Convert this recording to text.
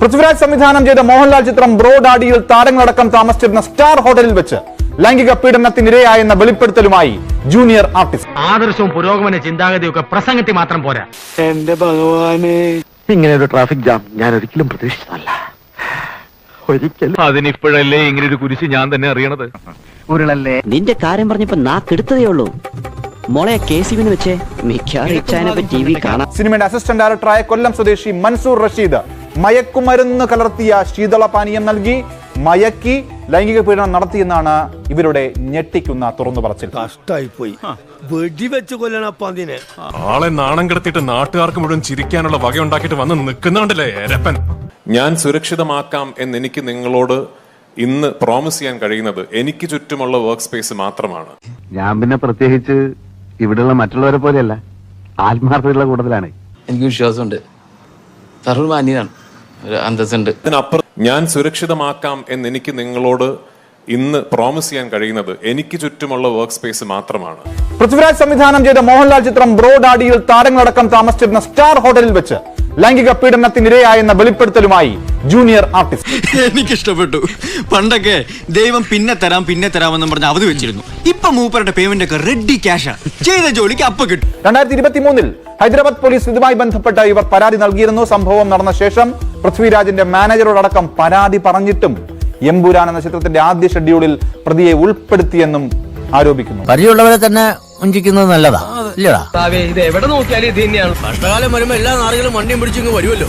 പൃഥ്വിരാജ് സംവിധാനം ചെയ്ത മോഹൻലാൽ ചിത്രം ബ്രോ ഡാഡിയിൽ താരങ്ങളടക്കം താമസിച്ചിരുന്ന സ്റ്റാർ ഹോട്ടലിൽ വെച്ച് ലൈംഗിക പീഡനത്തിനിരയായെന്ന വെളിപ്പെടുത്തലുമായി ജൂനിയർ ആർട്ടിസ്റ്റ്. ആദർശവും പുരോഗമന ചിന്താഗതിയൊക്കെ പ്രസംഗത്തിൽ മാത്രം പോരാ. എന്റെ ഭഗവാനെ, ഇങ്ങനെ ഒരു ട്രാഫിക് ജാം ഞാൻ ഒരിക്കലും പ്രതീക്ഷിച്ചതല്ല. ഒരിക്കലും. അതിനിപ്പോഴല്ലേ ഇങ്ങനെ ഒരു കുരിശ് ഞാൻ തന്നെ അറിയണത്. ഉരുളല്ലേ. നിന്റെ കാര്യം പറഞ്ഞപ്പോ നാക്കെടുത്തതേ ഉള്ളൂ. മോളെ KCB വെച്ചേ മിക്കവാറും TV കാണാം. സിനിമയുടെ അസിസ്റ്റന്റ് ഡയറക്ടറായ കൊല്ലം സ്വദേശി മൻസൂർ റഷീദ് മയക്കുമരുന്ന് കലർത്തിയ ശീതളപാനീയം നൽകി മയക്കി ലൈംഗിക പീഡനം നടത്തിയെന്നാണ് ഇവരുടെ ഞെട്ടിക്കുന്ന തുറന്നു പറച്ചിൽ. കഷ്ടായി പോയി. വെടിവെച്ച് കൊല്ലണപ്പാന്തിനെ. ആളെ നാണം കിടത്തിയിട്ട് നാട്ടുകാർക്ക് മുഴുവൻ ചിരിക്കാനുള്ള വകയുണ്ടാക്കിയിട്ട് വന്ന് നിൽക്കുന്നുണ്ടല്ലേ എരപ്പൻ. ഞാൻ സുരക്ഷിതമാക്കാം എന്നെനിക്ക് നിങ്ങളോട് ഇന്ന് പ്രോമിസ് ചെയ്യാൻ കഴിയുന്നത് എനിക്ക് ചുറ്റുമുള്ള വർക്ക് സ്പേസ് മാത്രമാണ്. ഞാൻ പിന്നെ പ്രത്യേകിച്ച് ഇവിടെയുള്ള മറ്റുള്ളവരെ പോലെയല്ല, ആത്മാർത്ഥതയുള്ള കൂടുതലാണ്. എനിക്ക് വിശ്വാസമുണ്ട്. തരൂർ മാന്യനാണ്, ഒരു അന്തസ്സുണ്ട്. ഇതിനപ്പുറം ഞാൻ സുരക്ഷിതമാക്കാം എന്നെനിക്ക് നിങ്ങളോട് ഇന്ന് പ്രോമിസ് ചെയ്യാൻ കഴിയുന്നത് എനിക്ക് ചുറ്റുമുള്ള വർക്ക് സ്പേസ് മാത്രമാണ്. പൃഥ്വിരാജ് സംവിധാനം ചെയ്ത മോഹൻലാൽ ചിത്രം ബ്രോ ഡാഡിയിൽ താരങ്ങളടക്കം താമസിച്ചിരുന്ന സ്റ്റാർ ഹോട്ടലിൽ വെച്ച് ലൈംഗിക പീഡനത്തിനിരയായെന്ന വെളിപ്പെടുത്തലുമായി ജൂനിയർ ആർട്ടിസ്റ്റ്. എനിക്കിഷ്ടപ്പെട്ടു. പണ്ടൊക്കെ ദൈവം പിന്നെ തരാമെന്ന് പറഞ്ഞ് അവധി വെച്ചിരുന്നു. ഇപ്പൊ മൂപ്പരുടെ പേയ്മെന്റ് ഒക്കെ റെഡി ക്യാഷാ. ചെയ്ത ജോലിക്ക് അപ്പ കിട്ടും. 2023 ഹൈദരാബാദ് പോലീസ് ഇതുമായി ബന്ധപ്പെട്ട് ഇവർ പരാതി നൽകിയിരുന്നു. സംഭവം നടന്ന ശേഷം പൃഥ്വിരാജിന്റെ മാനേജറോടക്കം പരാതി പറഞ്ഞിട്ടും എമ്പുരാൻ എന്ന ചിത്രത്തിന്റെ ആദ്യ ഷെഡ്യൂളിൽ പ്രതിയെ ഉൾപ്പെടുത്തിയെന്നും ആരോപിക്കുന്നു. പരിചയമുള്ളവരെ തന്നെ വഞ്ചിക്കുന്നത് നല്ലതാ, ഇല്ലടാ. ഇത് എവിടെ നോക്കിയാലും ഇത് തന്നെയാണ്. കഷ്ടകാലം വരുമ്പോ എല്ലാ നാളുകളും വണ്ടിയും പിടിച്ചിങ്ങ് വരുമല്ലോ.